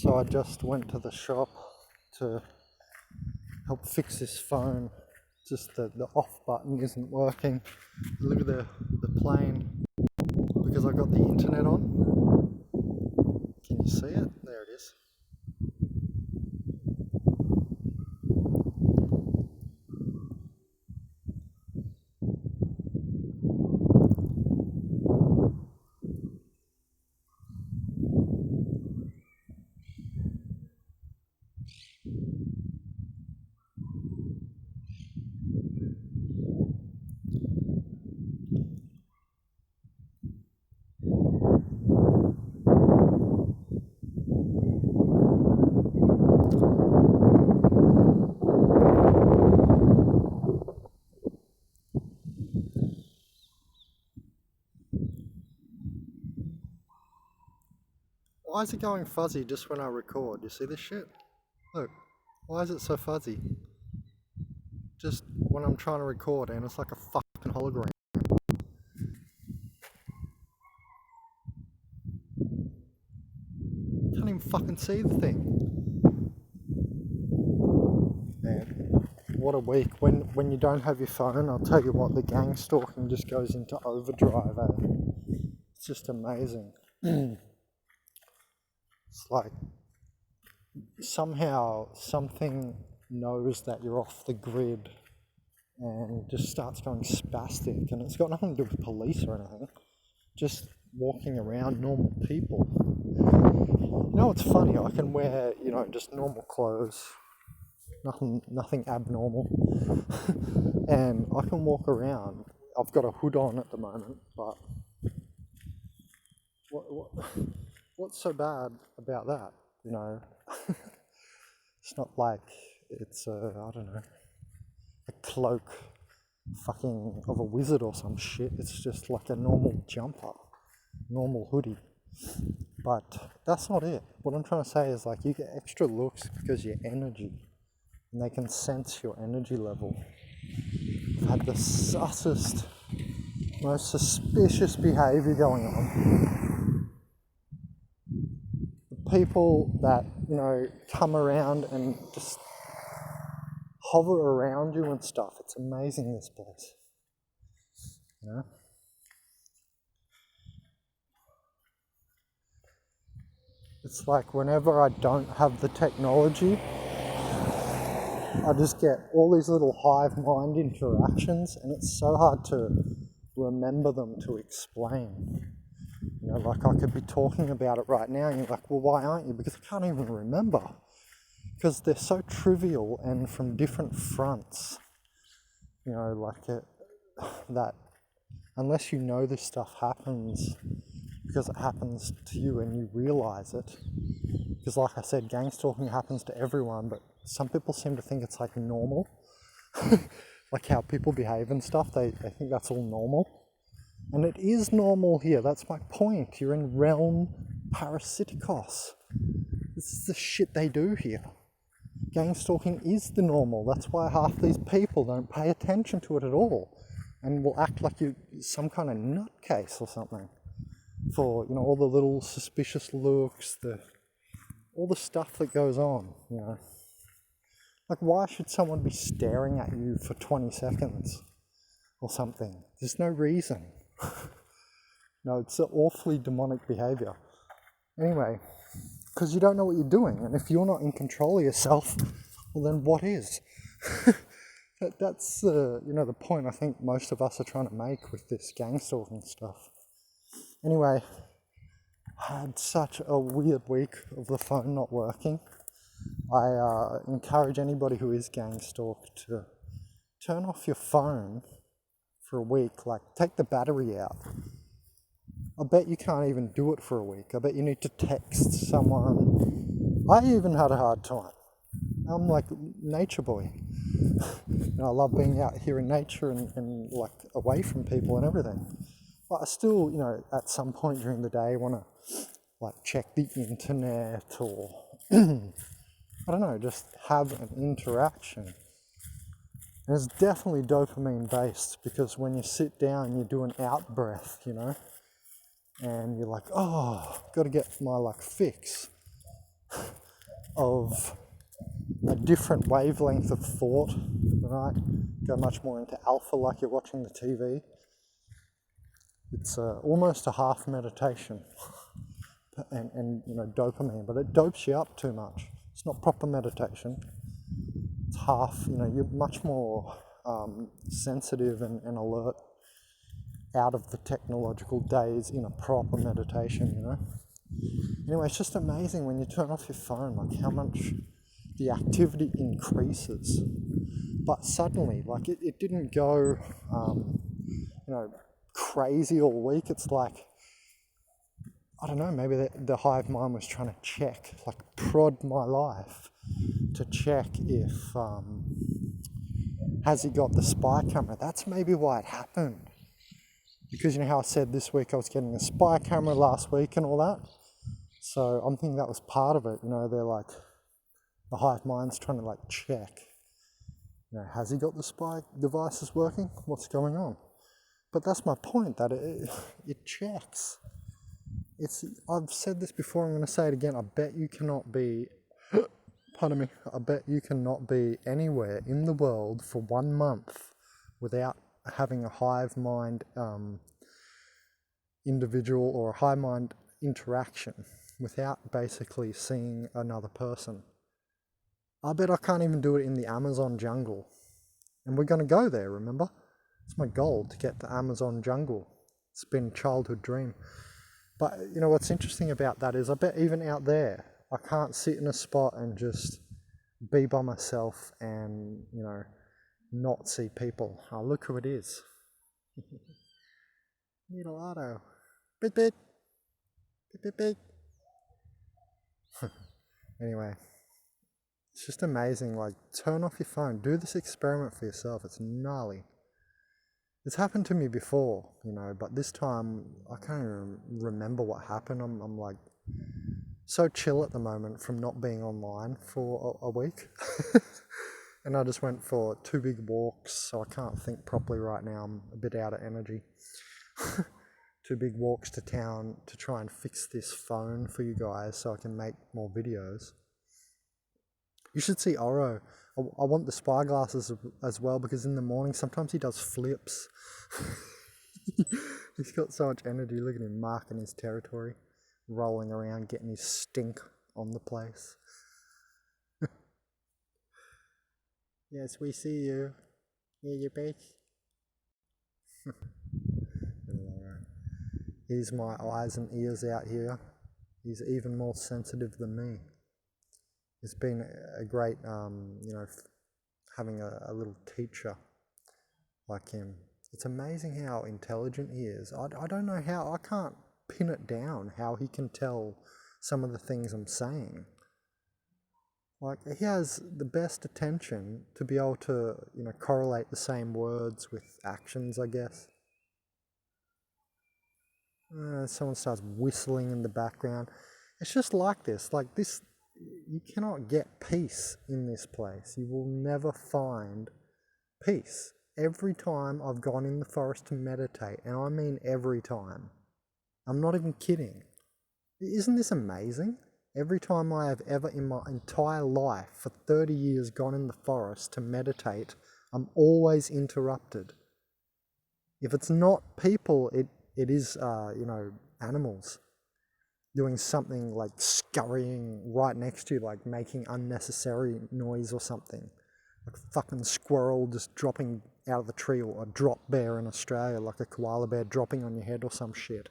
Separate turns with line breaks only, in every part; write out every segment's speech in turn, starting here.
So I just went to the shop to help fix this phone. Just the off button isn't working. Look at the plane because I got the internet on. Can you see it? There it is. Why is it going fuzzy just when I record? You see this shit? Look, why is it so fuzzy? Just when I'm trying to record and it's like a fucking hologram. Can't even fucking see the thing. Man, what a week. When you don't have your phone, I'll tell you what, the gang stalking just goes into overdrive, eh? It's just amazing. It's like somehow something knows that you're off the grid and just starts going spastic, and it's got nothing to do with police or anything, just walking around normal people. You know what's funny? I can wear, just normal clothes, nothing abnormal, and I can walk around. I've got a hood on at the moment, but what's so bad about that? It's not like it's I don't know, a cloak fucking of a wizard or some shit. It's just like a normal jumper, normal hoodie. But that's not it. What I'm trying to say is, like, you get extra looks because your energy, and they can sense your energy level. I've had the sussest, most suspicious behaviour going on. People that, come around and just hover around you and stuff. It's amazing, this place. It's like whenever I don't have the technology, I just get all these little hive mind interactions, and it's so hard to remember them to explain. Like, I could be talking about it right now and you're like, well, why aren't you? Because I can't even remember. Because they're so trivial and from different fronts. That unless you know this stuff happens because it happens to you and you realise it. Because like I said, gang stalking happens to everyone, but some people seem to think it's like normal. Like how people behave and stuff, they think that's all normal. And it is normal here, that's my point. You're in realm Parasiticos. This is the shit they do here. Gang stalking is the normal. That's why half these people don't pay attention to it at all and will act like you're some kind of nutcase or something. For, all the little suspicious looks, all the stuff that goes on, Like, why should someone be staring at you for 20 seconds or something? There's no reason. No, it's an awfully demonic behaviour. Anyway, because you don't know what you're doing, and if you're not in control of yourself, well, then what is? That's the point I think most of us are trying to make with this gang stalking stuff. Anyway, I had such a weird week of the phone not working. I encourage anybody who is gang stalked to turn off your phone for a week. Like, take the battery out. I bet you can't even do it for a week. I bet you need to text someone. I even had a hard time. I'm like nature boy. I love being out here in nature and like away from people and everything. But I still, at some point during the day want to like check the internet or I don't know, just have an interaction. And it's definitely dopamine based, because when you sit down, you do an out breath, and you're like, oh, got to get my fix. of a different wavelength of thought, right? Go much more into alpha like you're watching the TV. It's almost a half meditation and dopamine, but it dopes you up too much. It's not proper meditation. It's half, you're much more sensitive and alert out of the technological days in a proper meditation. Anyway, it's just amazing when you turn off your phone, like how much the activity increases. But suddenly, like it didn't go, crazy all week. It's like, I don't know, maybe the hive mind was trying to check, like prod my life to check if, has he got the spy camera? That's maybe why it happened. Because you know how I said this week I was getting a spy camera last week and all that? So I'm thinking that was part of it. They're like, the hive mind's trying to like check, has he got the spy devices working? What's going on? But that's my point, that it checks. I've said this before, I'm going to say it again. I bet you cannot be, pardon me, I bet you cannot be anywhere in the world for 1 month without having a hive mind individual or a hive mind interaction, without basically seeing another person. I bet I can't even do it in the Amazon jungle. And we're going to go there, remember? It's my goal to get the Amazon jungle. It's been a childhood dream. But what's interesting about that is I bet even out there, I can't sit in a spot and just be by myself and, not see people. Oh, look who it is. Little Otto. Beep, beep. Beep, beep, beep. Anyway, it's just amazing. Like, turn off your phone. Do this experiment for yourself. It's gnarly. It's happened to me before, but this time I can't even remember what happened. I'm like so chill at the moment from not being online for a week. And I just went for 2 big walks, so I can't think properly right now. I'm a bit out of energy. 2 big walks to town to try and fix this phone for you guys so I can make more videos. You should see Oro. I want the spy glasses as well, because in the morning sometimes he does flips. He's got so much energy. Look at him marking his territory, rolling around, getting his stink on the place. Yes, we see you. Yeah, you bitch. Here's my eyes and ears out here. He's even more sensitive than me. It's been a great, having a little teacher like him. It's amazing how intelligent he is. I don't know how, I can't pin it down how he can tell some of the things I'm saying. Like, he has the best attention to be able to, correlate the same words with actions, I guess. Someone starts whistling in the background. It's just like this. You cannot get peace in this place. You will never find peace. Every time I've gone in the forest to meditate, and I mean every time, I'm not even kidding. Isn't this amazing? Every time I have ever in my entire life for 30 years gone in the forest to meditate, I'm always interrupted. If it's not people, it is, animals doing something like scurrying right next to you, like making unnecessary noise or something. Like a fucking squirrel just dropping out of the tree, or a drop bear in Australia, like a koala bear dropping on your head or some shit.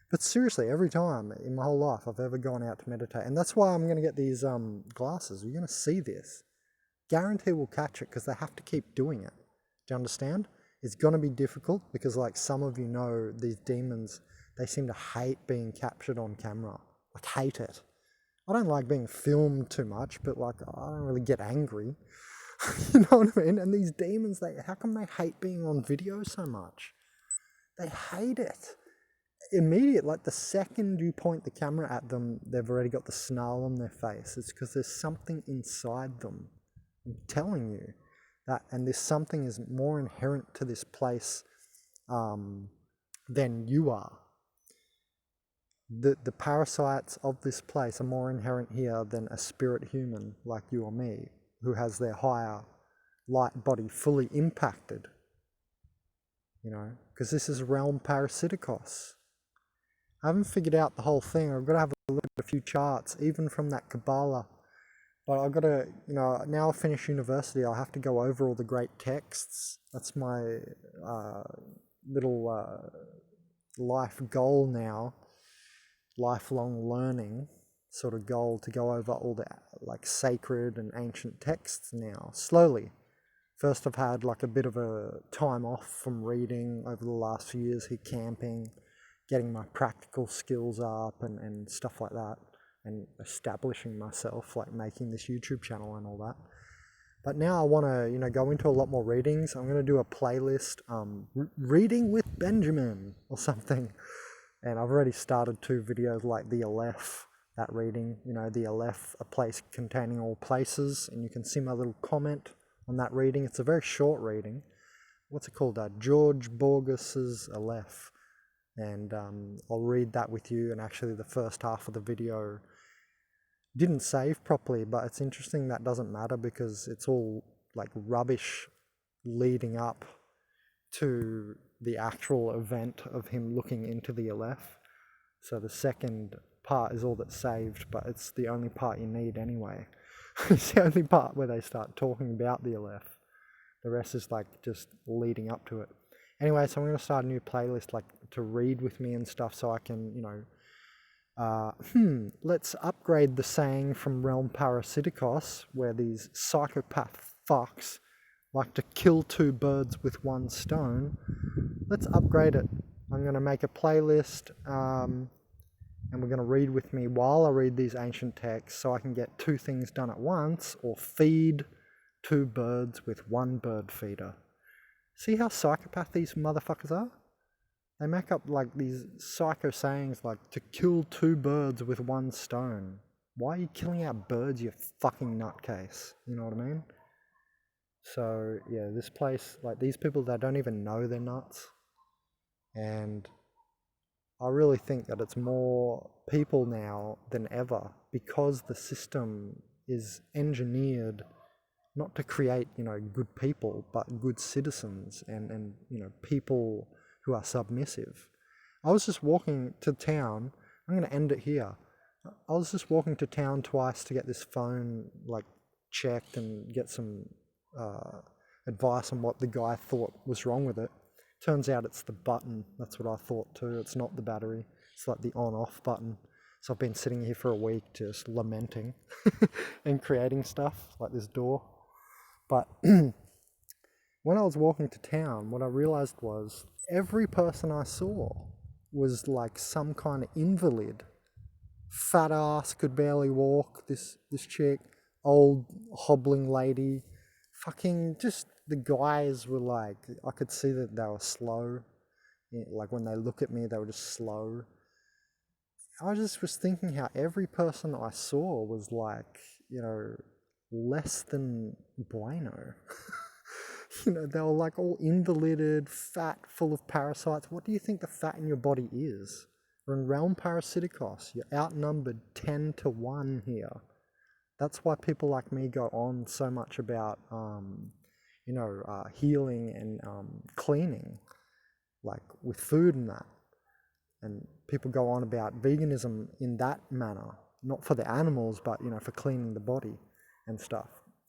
But seriously, every time in my whole life I've ever gone out to meditate, and that's why I'm going to get these glasses. You're going to see this. Guarantee we'll catch it, because they have to keep doing it. Do you understand? It's going to be difficult because, like, some of you know, these demons, they seem to hate being captured on camera. Like, hate it. I don't like being filmed too much, but, like, I don't really get angry. You know what I mean? And these demons, how come they hate being on video so much? They hate it. Immediate, like the second you point the camera at them, they've already got the snarl on their face. It's because there's something inside them. I'm telling you that, and this something is more inherent to this place than you are. the parasites of this place are more inherent here than a spirit human like you or me, who has their higher light body fully impacted. Because this is realm parasiticos. I haven't figured out the whole thing. I've got to have a look at a few charts, even from that Kabbalah. But I've got to, now I've finished university, I'll have to go over all the great texts. That's my little life goal now, lifelong learning sort of goal, to go over all the sacred and ancient texts now, slowly. First I've had a bit of a time off from reading over the last few years here, camping, getting my practical skills up and stuff like that, and establishing myself, making this YouTube channel and all that. But now I want to, go into a lot more readings. I'm going to do a playlist, reading with Benjamin or something. And I've already started 2 videos like the Aleph, that reading, the Aleph, a place containing all places. And you can see my little comment on that reading. It's a very short reading. What's it called? George Borges's Aleph. And I'll read that with you. And actually the first half of the video didn't save properly, but it's interesting that doesn't matter, because it's all rubbish leading up to the actual event of him looking into the Aleph. So the second part is all that's saved, but it's the only part you need anyway. It's the only part where they start talking about the Aleph. The rest is just leading up to it. Anyway, so I'm going to start a new playlist to read with me and stuff, so I can, let's upgrade the saying from Realm Parasiticos, where these psychopath fucks like to kill 2 birds with 1 stone. Let's upgrade it. I'm going to make a playlist, and we're going to read with me while I read these ancient texts, so I can get 2 things done at once, or feed 2 birds with 1 bird feeder. See how psychopath these motherfuckers are? They make up these psycho sayings to kill 2 birds with 1 stone. Why are you killing out birds, you fucking nutcase? You know what I mean? So yeah, this place, these people, they don't even know they're nuts. And I really think that it's more people now than ever, because the system is engineered not to create, good people, but good citizens and people who are submissive. I was just walking to town. I'm going to end it here. I was just walking to town twice to get this phone checked and get some advice on what the guy thought was wrong with it. Turns out it's the button. That's what I thought too. It's not the battery. It's the on-off button. So I've been sitting here for a week just lamenting and creating stuff like this door. But when I was walking to town, what I realized was every person I saw was some kind of invalid. Fat ass, could barely walk, this chick, old hobbling lady. Fucking just, the guys were I could see that they were slow. When they look at me, they were just slow. I just was thinking how every person I saw was less than bueno. They were all invalided, fat, full of parasites. What do you think the fat in your body is? We're in realm parasiticos. You're outnumbered 10 to 1 here. That's why people like me go on so much about, healing and cleaning, with food and that. And people go on about veganism in that manner, not for the animals, but, for cleaning the body and stuff.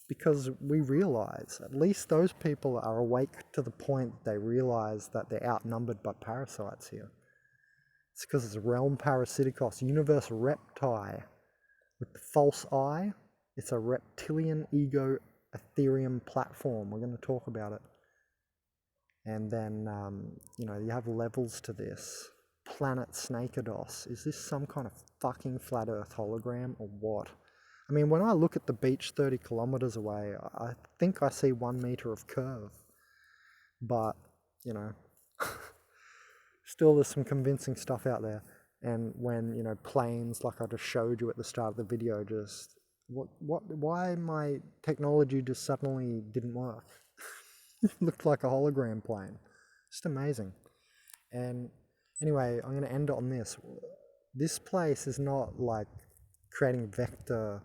Because we realize, at least those people are awake to the point they realize that they're outnumbered by parasites here. It's because it's realm parasiticos, universe repti, with the false eye. It's a reptilian ego Ethereum platform. We're going to talk about it. And then, you have levels to this. Planet Snakeados. Is this some kind of fucking flat earth hologram or what? I mean, when I look at the beach 30 kilometers away, I think I see 1 meter of curve. But, still there's some convincing stuff out there. And when, planes, like I just showed you at the start of the video, just, why my technology just suddenly didn't work? Looked like a hologram plane. Just amazing. And anyway, I'm going to end on this. This place is not like creating vector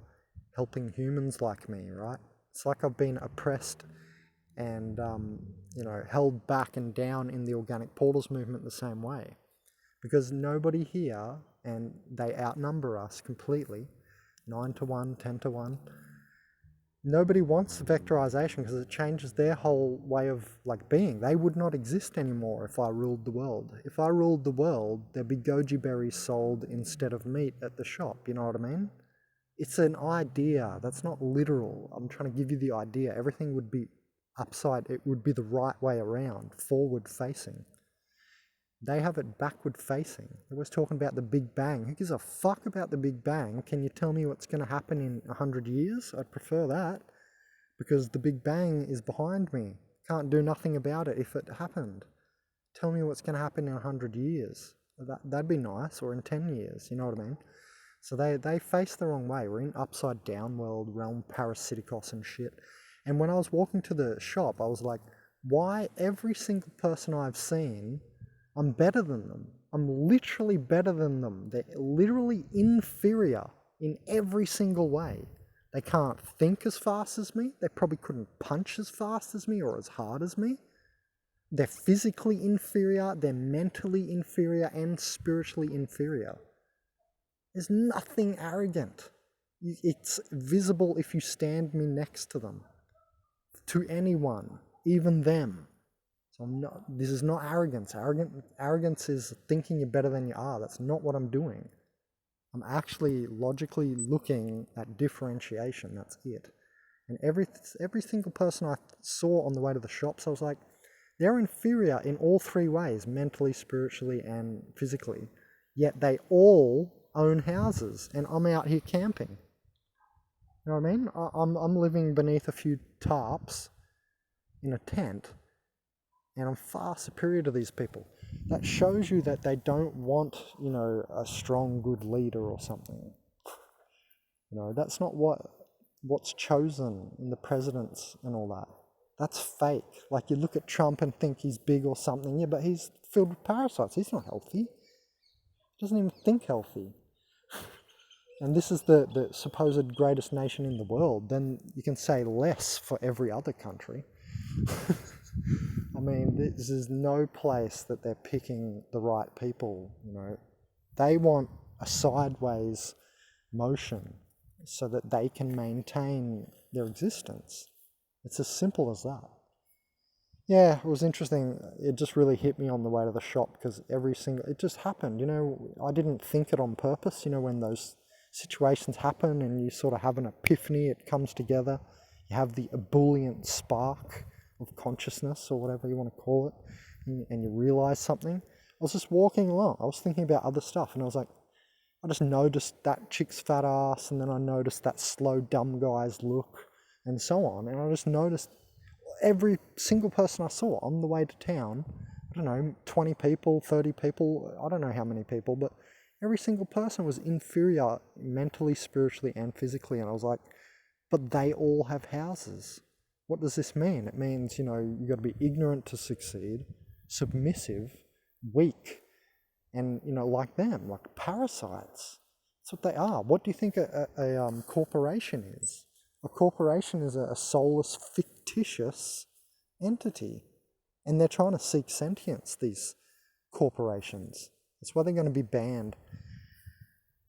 helping humans like me, right? It's like I've been oppressed and held back and down in the organic portals movement the same way, because nobody here, and they outnumber us completely, 9 to 1, 10 to 1. Nobody wants vectorization because it changes their whole way of being. They would not exist anymore if I ruled the world. If I ruled the world, there'd be goji berries sold instead of meat at the shop, you know what I mean? It's an idea, that's not literal. I'm trying to give you the idea. Everything would be upside, it would be the right way around, forward facing. They have it backward facing. They're always talking about the Big Bang. Who gives a fuck about the Big Bang? Can you tell me what's going to happen in 100 years? I'd prefer that, because the Big Bang is behind me. Can't do nothing about it if it happened. Tell me what's going to happen in 100 years. That'd be nice, or in 10 years, you know what I mean? So they face the wrong way. We're in upside down world, realm parasiticos and shit. And when I was walking to the shop, I was like, why every single person I've seen, I'm better than them. I'm literally better than them. They're literally inferior in every single way. They can't think as fast as me. They probably couldn't punch as fast as me or as hard as me. They're physically inferior, they're mentally inferior, and spiritually inferior. There's nothing arrogant. It's visible if you stand me next to them. To anyone, even them. So this is not arrogance. Arrogance is thinking you're better than you are. That's not what I'm doing. I'm actually logically looking at differentiation. That's it. And every single person I saw on the way to the shops, I was like, they're inferior in all three ways, mentally, spiritually, and physically. Yet they all own houses, and I'm out here camping. You know what I mean? I'm living beneath a few tarps in a tent, and I'm far superior to these people. That shows you that they don't want, a strong, good leader or something. That's not what's chosen in the presidents and all that. That's fake. Like, you look at Trump and think he's big or something, yeah, but he's filled with parasites. He's not healthy. He doesn't even think healthy. And this is the supposed greatest nation in the world, then you can say less for every other country. I mean, this is no place that they're picking the right people, They want a sideways motion so that they can maintain their existence. It's as simple as that. Yeah, it was interesting. It just really hit me on the way to the shop, because it just happened, I didn't think it on purpose, when those situations happen and you sort of have an epiphany, it comes together. You have the ebullient spark of consciousness, or whatever you want to call it, and you realize something. I was just walking along. I was thinking about other stuff, and I was like, I just noticed that chick's fat ass, and then I noticed that slow, dumb guy's look, and so on. And I just noticed every single person I saw on the way to town, I don't know, 20 people, 30 people, I don't know how many people, but every single person was inferior mentally, spiritually, and physically. And I was like, but they all have houses. What does this mean? It means, you got to be ignorant to succeed, submissive, weak, and, like them, like parasites. That's what they are. What do you think a corporation is? A corporation is a soulless, fictitious entity. And they're trying to seek sentience, these corporations. That's why they're going to be banned.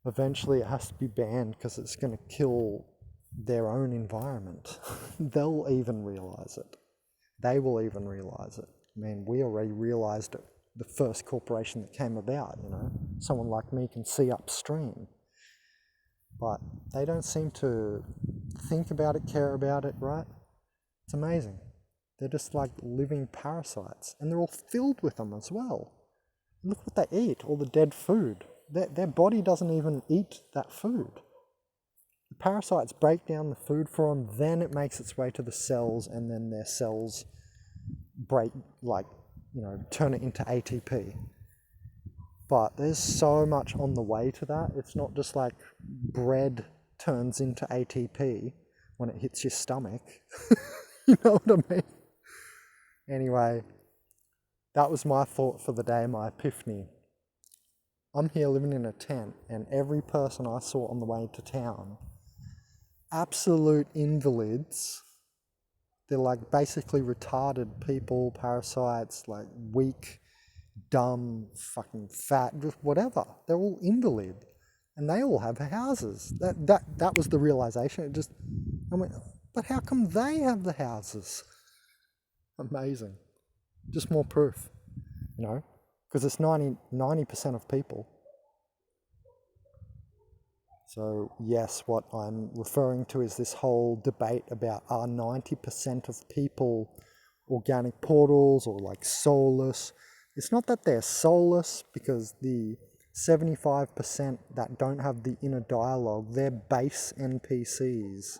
Eventually it has to be banned, because it's going to kill their own environment. They'll even realize it. They will even realize it. I mean, we already realized it. The first corporation that came about, someone like me can see upstream. But they don't seem to think about it, care about it, right? It's amazing. They're just like living parasites, and they're all filled with them as well. Look what they eat, all the dead food. Their body doesn't even eat that food. The parasites break down the food for them, then it makes its way to the cells, and then their cells break, turn it into ATP. But there's so much on the way to that. It's not just like bread turns into ATP when it hits your stomach. You know what I mean? Anyway, that was my thought for the day, my epiphany. I'm here living in a tent, and every person I saw on the way to town, absolute invalids. They're like basically retarded people, parasites, like weak, dumb, fucking fat, just whatever. They're all invalid, and they all have houses. That was the realization. I went, but how come they have the houses? Amazing. Just more proof, because it's 90% of people. So yes, what I'm referring to is this whole debate about are 90% of people organic portals or like soulless. It's not that they're soulless, because the 75% that don't have the inner dialogue, they're base NPCs.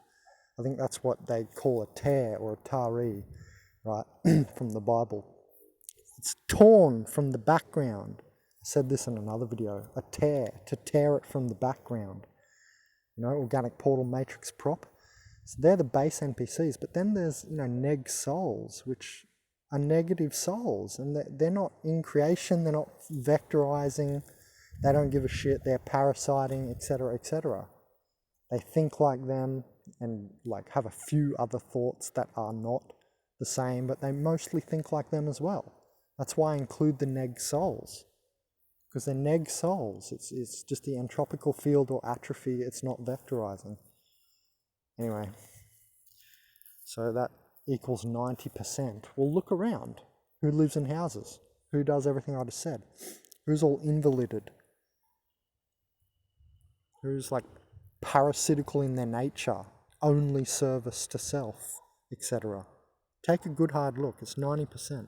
I think that's what they call a tear or a tari, right, from the Bible. It's torn from the background. I said this in another video, a tear, to tear it from the background. Organic portal matrix prop. So they're the base NPCs, but then there's, neg souls, which are negative souls, and they're not in creation, they're not vectorizing, they don't give a shit, they're parasiting, etc., etc. They think like them and like have a few other thoughts that are not the same, but they mostly think like them as well. That's why I include the neg souls, because they're neg souls. It's just the entropical field or atrophy. It's not vectorizing. Anyway, so that equals 90%. Well, look around. Who lives in houses? Who does everything I just said? Who's all invalided? Who's like parasitical in their nature, only service to self, etc. Take a good hard look. It's 90%.